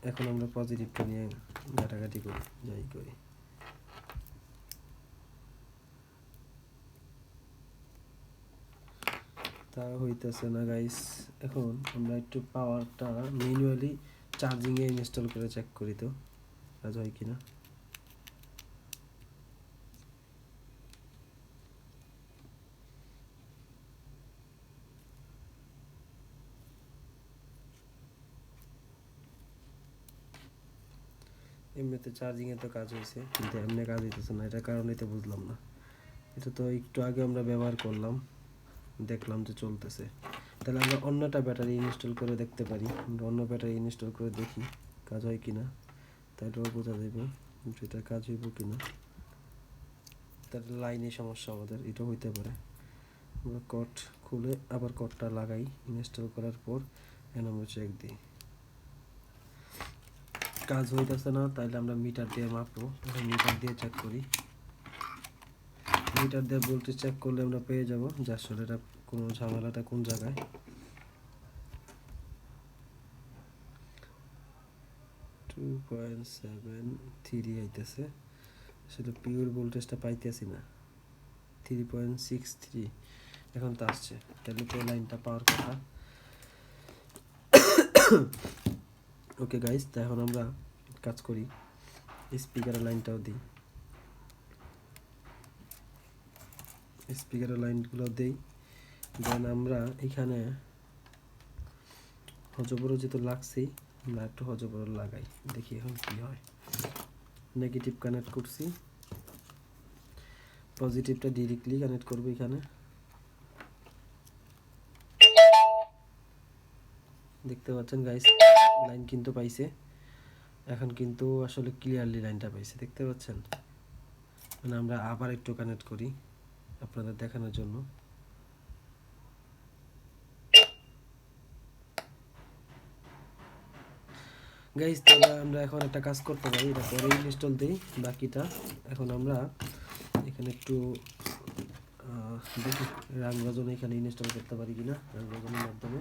এখন আমরা পজিটিভটা নিয়ে ঘাটাঘাটি করি, যাই করি। তা হইতেছে না গাইস। এখন আমরা একটু পাওয়ারটা ম্যানুয়ালি চার্জিংয়ে ইনস্টল করে চেক করি তো কাজ হয় কিনা। এমনিতে চার্জিংয়ে তো কাজ হয়েছে, কিন্তু এমনি কাজ হইতেছে না, এটার কারণেই তো বুঝলাম না। এটা তো একটু আগে আমরা ব্যবহার করলাম, দেখলাম যে চলতেছে। তাহলে আমরা অন্যটা ব্যাটারি ইনস্টল করে দেখতে পারি। আমরা অন্য ব্যাটারি ইনস্টল করে দেখি কাজ হয় কিনা, তাহলেও বোঝা যাবে যেটা কাজ হইব কিনা। তার লাইনে সমস্যা আমাদের এটা হইতে পারে। আমরা কট খুলে আবার কটটা লাগাই, ইনস্টল করার পর এখন আমরা চেক দিই, কাজ হইতেছে না। তাইলে আমরা মিটার দিয়ে মাপবো, মিটার দিয়ে চেক করি। মিটার দিয়ে ভোল্টেজ চেক করলে আমরা পেয়ে যাব যে আসলে এটা কোনো ঝামেলাটা কোন জায়গায়। 2.73 আইতেছে, আসলে পিওর ভোল্টেজটা পাইতেছি না। 3.63 এখন তো আসছে, তাহলে তো লাইনটা পাওয়ার কথা। ওকে গাইস, তো এখন আমরা কাজ করি, স্পিকারের লাইনটাও দিই, স্পিকারের লাইনগুলো দিই। দেন আমরা এখানে হজবরো যেহেতু লাগছি, আমরা একটু হজবরো লাগাই, দেখি এখন কি হয়। নেগেটিভ কানেক্ট করছি, পজিটিভটা ডিরেক্টলি কানেক্ট করবো এখানে। দেখতে পাচ্ছেন গাইস, লাইন কিন্তু পাইছে এখন, কিন্তু আসলে ক্লিয়ারলি লাইনটা পাইছে, দেখতে পাচ্ছেন। মানে আমরা আবার একটু কানেক্ট করি আপনাদের দেখানোর জন্য। গাইস, তাহলে আমরা এখন একটা কাজ করতে পারি, এটা পরে ইনস্টল দিই বাকিটা। এখন আমরা এখানে একটু দেখি রাং রজন এখানে ইনস্টল করতে পারি কিনা, রাং রজনের মাধ্যমে।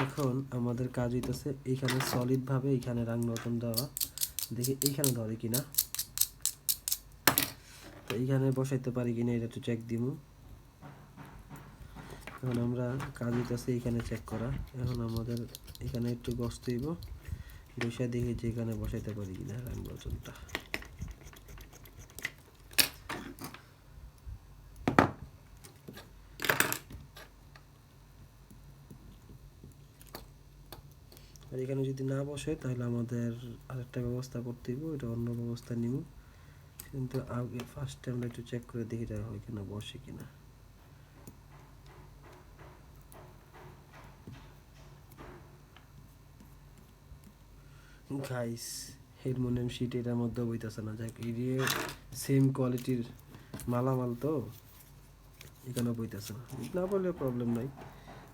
এখন আমাদের কাজ হইতেছে এইখানে সলিড ভাবে এইখানে রাং রজন দেওয়া, দেখি এইখানে ধরে কিনা, তো এইখানে বসাইতে পারি কিনা এটা একটু চেক দিব। এখন আমরা কাজ হইতেছে এইখানে চেক করা। এখন আমাদের এখানে একটু বসতে হইব, বসে দেখি যে এখানে বসাইতে পারি কিনা রাং রজনটা। আর এখানে যদি না বসে তাহলে আমাদের আরেকটা ব্যবস্থা করতে হইব, এটা অন্য ব্যবস্থা নিব। কিন্তু আগে ফার্স্ট আমরা একটু চেক করে দেখি এটা হয় কিনা, বসে কিনা। গাইস, হারমোনিয়াম শিট এটার মধ্যে বইতেছে না, যাক এরিয়ে সেম কোয়ালিটির মালামাল তো এখানে বইতেছে না, না বললে প্রবলেম নাই,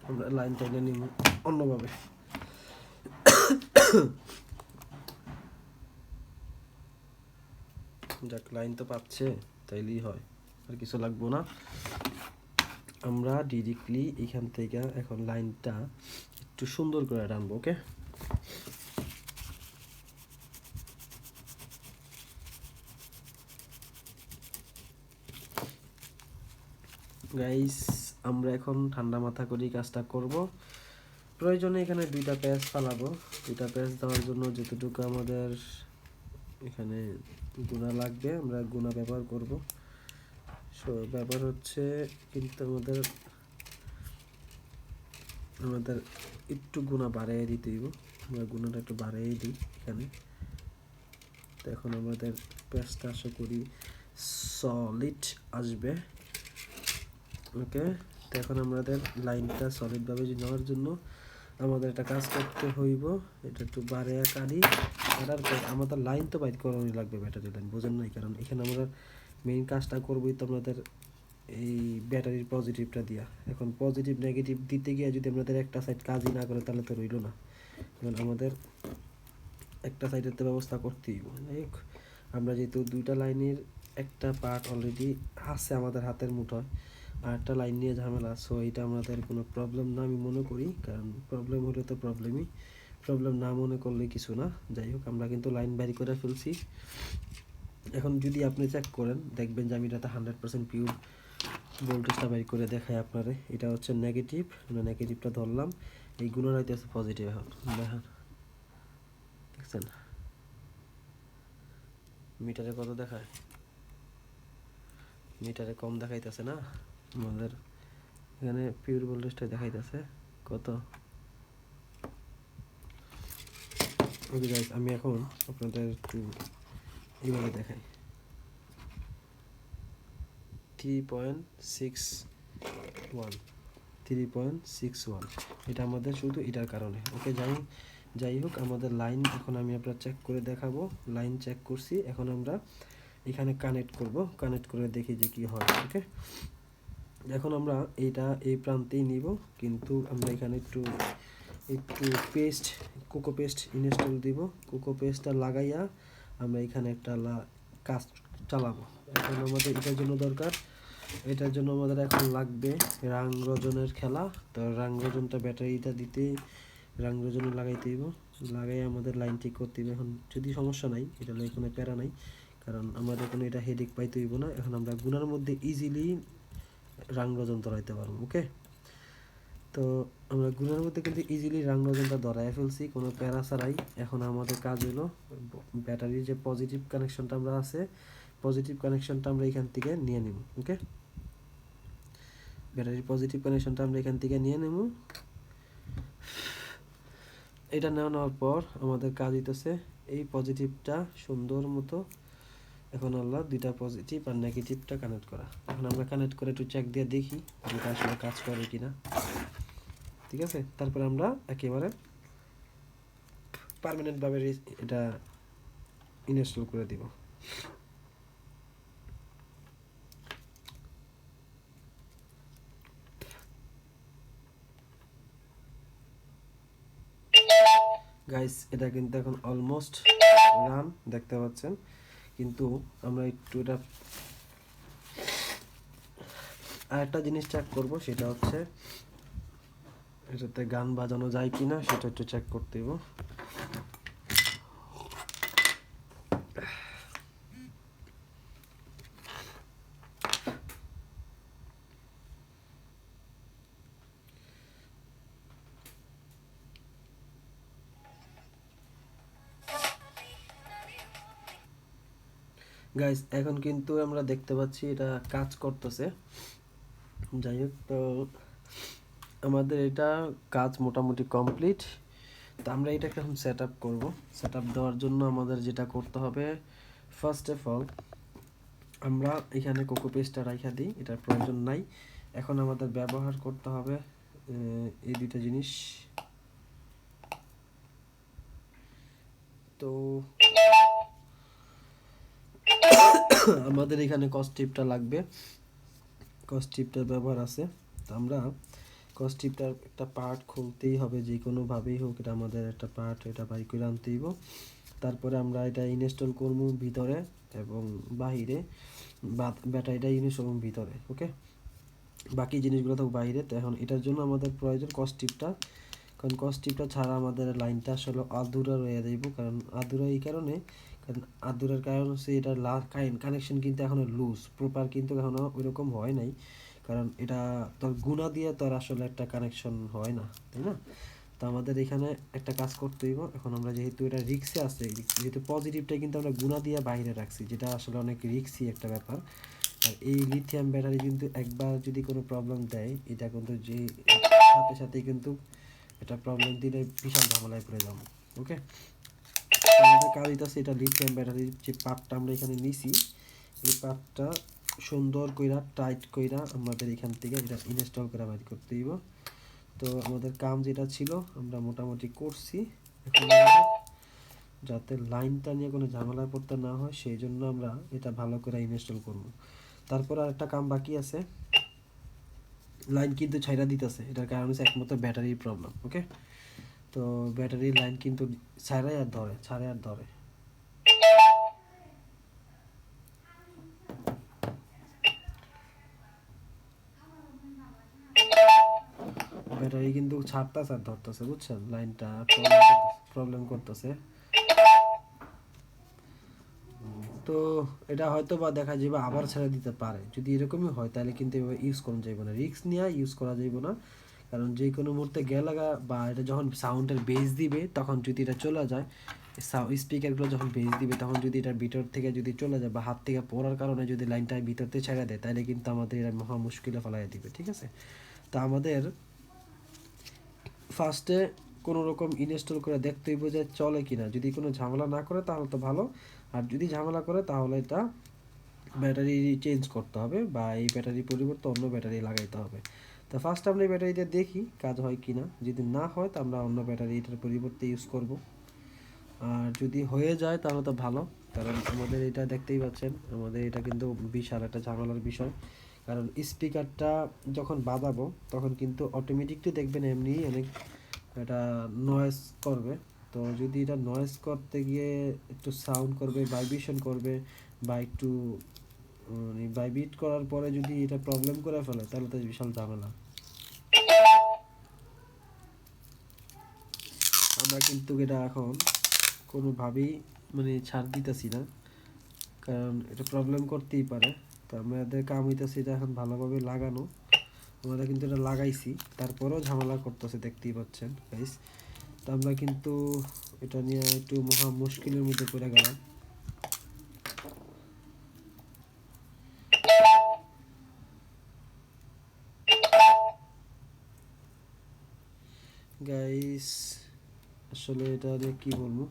আমরা লাইন টাইনে নিব অন্যভাবে। যাক, লাইন তো পাচ্ছে, তাইলেই হয়, আর কিছু লাগবো না। আমরা ডিরেক্টলি এখান থেকে এখন লাইনটা একটু সুন্দর করে টানবো। ওকে গাইস, আমরা এখন ঠান্ডা মাথা করে কাজটা করব। প্রয়োজনে এখানে দুইটা প্যাচ ফালাবো, দুইটা প্যাচ দেওয়ার জন্য যতটুকু আমাদের এখানে গুণা লাগবে আমরা গুণা ব্যবহার করব। সো ব্যাপার হচ্ছে কিন্তু আমাদের একটু গুণা বাড়িয়ে দিতে হইব, আমরা গুণাটা একটু বাড়িয়ে দিই এখানে। তো এখন আমাদের প্যাচটা আশা করি সলিড আসবে। ওকে, তো এখন আমাদের লাইনটা সলিডভাবে নেওয়ার জন্য আমাদের একটা কাজ করতে হইব, এটা একটু বাড়িয়ে কাটি, কাটার পর আমাদের লাইন তো বাইর করানোই লাগবে, ব্যাটারি লাইন, বোঝেন নাই? কারণ এখানে আমরা মেইন কাজটা করবোই তো আমাদের এই ব্যাটারির পজিটিভটা দিয়া। এখন পজিটিভ নেগেটিভ দিতে গিয়ে যদি আমাদের একটা সাইড কাজই না করে তাহলে তো রইল না, এখন আমাদের একটা সাইডের তো ব্যবস্থা করতেই হবে। যাই হোক, আমরা যেহেতু দুইটা লাইনের একটা পার্ট অলরেডি আছে আমাদের হাতের মুঠোয়, আর একটা লাইন নিয়ে ঝামেলা, সো এটা আমাদের কোনো প্রবলেম না আমি মনে করি, কারণ প্রবলেম হলে তো প্রবলেমই, প্রবলেম না মনে করলে কিছু না। যাই হোক, আমরা কিন্তু লাইন বাইর করে ফেলছি। এখন যদি আপনি চেক করেন দেখবেন যে আমি এটাতে 100% পিওর ভোল্টেজটা বাইর করে দেখাই আপনারে। এটা হচ্ছে নেগেটিভ, আমরা নেগেটিভটা ধরলাম, এই গুণের হইতেছে পজিটিভ। এখন দেখেন, দেখছেন মিটারে কত দেখায়? মিটারে কম দেখাইতেছে না, আমাদের এখানে পিওর ভোল্টেজটা দেখাইতেছে কত। ওকে গাইস, আমি এখন আপনাদের একটু এইভাবে দেখাই। 3.61, 3.61, এটা আমাদের শুধু এটার কারণে। ওকে, যাই হোক, আমাদের লাইন এখন আমি আপনার চেক করে দেখাবো। লাইন চেক করছি, এখন আমরা এখানে কানেক্ট করব, কানেক্ট করে দেখি যে কি হয়। ওকে, এখন আমরা এইটা এই প্রান্তেই নিব, কিন্তু আমরা এখানে একটু কোকো পেস্ট ইনস্টল দিব। কোকো পেস্টটা লাগাইয়া আমরা এখানে একটা কাজ চালাবো। এখন আমাদের এটার জন্য আমাদের এখন লাগবে রাং রজনের খেলা। তো রাং রজনটা ব্যাটারিটা দিতে রাং রজনে লাগাইতে দিব, লাগাই আমাদের লাইন ঠিক করতে হবে। এখন যদি সমস্যা নাই, এটা নিয়ে কোনো প্যারা নাই, কারণ আমাদের কোনো এটা হেডেক পাইতে হইব না। এখন আমরা গুনার মধ্যে ইজিলি রাং রজন ধরাইতে পারবো। ওকে, তো আমরা গুনার মধ্যে কিন্তু ইজিলি রাং রজনটা ধরাই ফেলছি, কোনো প্যারা ছাড়াই। এখন আমাদের কাজ হলো ব্যাটারির যে পজিটিভ কানেকশনটা আমরা আছে, পজিটিভ কানেকশনটা আমরা এখান থেকে নিয়ে নিব। ওকে, ব্যাটারির পজিটিভ কানেকশনটা আমরা এখান থেকে নিয়ে নেব। এটা নেওয়ার পর আমাদের কাজ হইতেছে এই পজিটিভটা সুন্দর মতো এখন আল্লাহ দুইটা পজিটিভ আর নেগেটিভটা কানেক্ট করা। এখন আমরা কানেক্ট করে একটু চেক দিয়ে দেখি যেটা আসলে কাজ করে কিনা। ঠিক আছে, তারপরে আমরা একেবারে পার্মানেন্টভাবে এটা ইনস্টল করে দিব। গাইস, এটা কিন্তু এখন অলমোস্ট রান দেখতে পাচ্ছেন, কিন্তু আমরা একটু এটা আরেকটা জিনিস চেক করব, সেটা হচ্ছে এটাতে গান বাজানো যায় কিনা সেটা একটু চেক করতে দিব। গাইস, এখন কিন্তু আমরা দেখতে পাচ্ছি এটা কাজ করতেছে। যাই হোক, তো আমাদের এটা কাজ মোটামুটি কমপ্লিট। তো আমরা এটাকে এখন সেট আপ করবো। সেট আপ দেওয়ার জন্য আমাদের যেটা করতে হবে, ফার্স্ট অফ অল আমরা এখানে কোকো পেস্টটা রাখা দিই, এটার প্রয়োজন নাই। এখন আমাদের ব্যবহার করতে হবে এই দুইটা জিনিস। তো আমাদের এখানে কস্টিপটা লাগবে, কস্টিপটার ব্যবহার আছে। তো আমরা কস্টিপটার একটা পার্ট খুলতেই হবে, যে কোনোভাবেই হোক, এটা আমাদের একটা পার্ট, এটা বাই করে আনতেই হবে। তারপরে আমরা এটা ইনস্টল করব ভিতরে এবং বাহিরে, ব্যাটারিটা ইনস্টল করব ভিতরে। ওকে, বাকি জিনিসগুলো তো বাইরে। তো এখন এটার জন্য আমাদের প্রয়োজন কস্টিপটা, কারণ কস্টিপটা ছাড়া আমাদের লাইনটা আসলে আধুরা রয়ে যাইব। কারণ আধুরা এই কারণে, কারণ আধুরার কারণ হচ্ছে এটার কানেকশন কিন্তু এখনও লুজ, প্রপার কিন্তু এখনও ওইরকম হয় নাই। কারণ এটা তোর গুণা দিয়ে তোর আসলে একটা কানেকশন হয় না, তাই না? তো আমাদের এখানে একটা কাজ করতে হইব। এখন আমরা যেহেতু এটা রিক্সে আছে, যেহেতু পজিটিভটা কিন্তু আমরা গুণা দিয়ে বাইরে রাখছি, যেটা আসলে অনেক রিক্সি একটা ব্যাপার। আর এই লিথিয়াম ব্যাটারি কিন্তু একবার যদি কোনো প্রবলেম দেয়, এটা কিন্তু যে সাথে সাথেই কিন্তু এটা প্রবলেম দিলে বিশাল ঝামেলায় পড়ে যাবো। ওকে, আমাদের কাজ হইতাছে এটা লিথিয়াম ব্যাটারির যে পার্টটা আমরা এখানে নিছি, এই পার্টটা সুন্দর কইরা টাইট কইরা আমাদের এখান থেকে এটা ইনস্টল করে বাইর করতে দিব। তো আমাদের কাম যেটা ছিল আমরা মোটামুটি করছি। এখন যাতে লাইনটা নিয়ে কোনো ঝামেলায় পড়তে না হয়, সেই জন্য আমরা এটা ভালো করে ইনস্টল করব। তারপর আরেকটা কাম বাকি আছে, লাইন কিন্তু ছাইরা দিতেছে, এটার কারণ হচ্ছে একমাত্র ব্যাটারির প্রবলেম। ওকে, তো ব্যাটারির লাইন কিন্তু ছাড়াই আর ধরে। ব্যাটারি কিন্তু ছাড়তাছে আর ধরতেছে, বুঝছেন, লাইনটা প্রবলেম করতেছে। তো এটা হয়তো বা দেখা যাবে আবার ছেড়ে দিতে পারে। যদি এরকমই হয় তাহলে কিন্তু এভাবে ইউজ করা যাবে না, রিস্ক নিয়ে ইউজ করা যাবে না। কারণ যে কোনো মুহূর্তে গেলাগা বা এটা যখন সাউন্ডের বেস দিবে তখন যদি এটা চলে যায়, স্পিকারগুলো যখন বেস দিবে তখন যদি এটার ভিতর থেকে যদি চলে যায় বা হাত থেকে পড়ার কারণে যদি লাইনটা ভিতর থেকে ছেড়ে দেয় তাহলে কিন্তু আমাদের এটা মহা মুশকিলে ফেলাই দিবে, ঠিক আছে। তা আমাদের ফার্স্টে কোনো রকম ইনস্টল করে দেখতে হইব যে চলে কিনা। যদি কোনো ঝামেলা না করে তাহলে তো ভালো, আর যদি ঝামেলা করে তাহলে এটা ব্যাটারি চেঞ্জ করতে হবে বা এই ব্যাটারির পরিবর্তে অন্য ব্যাটারি লাগাইতে হবে। তো ফার্স্ট আমরা এই ব্যাটারিটা দেখি কাজ হয় কি না, যদি না হয় তো আমরা অন্য ব্যাটারি এটার পরিবর্তে ইউজ করব। আর যদি হয়ে যায় তাহলে তো ভালো, কারণ আমাদের এটা দেখতেই পাচ্ছেন আমাদের এটা কিন্তু বিশাল একটা ঝামেলার বিষয়। কারণ স্পিকারটা যখন বাজাবো তখন কিন্তু অটোমেটিকলি দেখবেন এমনি অনেক এটা নয়েজ করবে। তো যদি এটা নয়েজ করতে গিয়ে একটু সাউন্ড করবে, ভাইব্রেশন করবে বা একটু মানে ভাইব্রেট করার পরে যদি এটা প্রবলেম করে ফেলে তাহলে তো বিশাল ঝামেলা। আমরা কিন্তু এটা এখন কোনোভাবেই মানে ছাড় দিতেছি না, কারণ এটা প্রবলেম করতেই পারে। তো আমাদের কাম হইতেছে এটা এখন ভালোভাবে লাগানো। আমরা কিন্তু এটা লাগাইছি, তারপরেও ঝামেলা করতেছে, দেখতেই পাচ্ছেন গাইস। তো আমরা কিন্তু এটা নিয়ে একটু মহা মুশকিলের মধ্যে পড়ে গেলাম। গাইস আসলে এটা নিয়ে কি বলবো,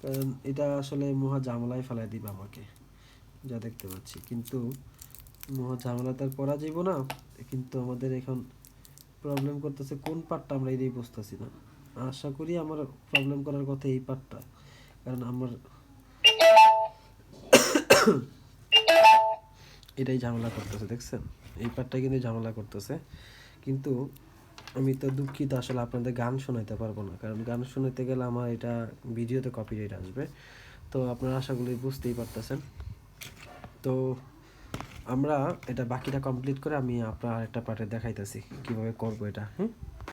কারণ এটা আসলে মহা ঝামেলায় ফেলাই দিবে আমাকে যা দেখতে পাচ্ছি। কিন্তু মহা ঝামেলা তার করা যাইব না, কিন্তু আমাদের এখন প্রবলেম করতেছে কোন পার্টটা আমরা এটাই বুঝতেছি না। আশা করি আমার প্রবলেম করার কথা এই পার্টটা, কারণ আমার এটাই ঝামেলা করতেছে, দেখছেন এই পার্টটা কিন্তু ঝামেলা করতেছে। কিন্তু আমি তো দুঃখিত, আসলে আপনাদের গান শোনাইতে পারবো না, কারণ গান শোনাতে গেলে আমার এটা ভিডিওতে কপিরাইট আসবে। তো আপনারা আশা করি বুঝতেই পারতেছেন। তো আমরা এটা বাকিটা কমপ্লিট করে আমি আপনার একটা পার্টে দেখাইতেছি কীভাবে করবো এটা, হ্যাঁ।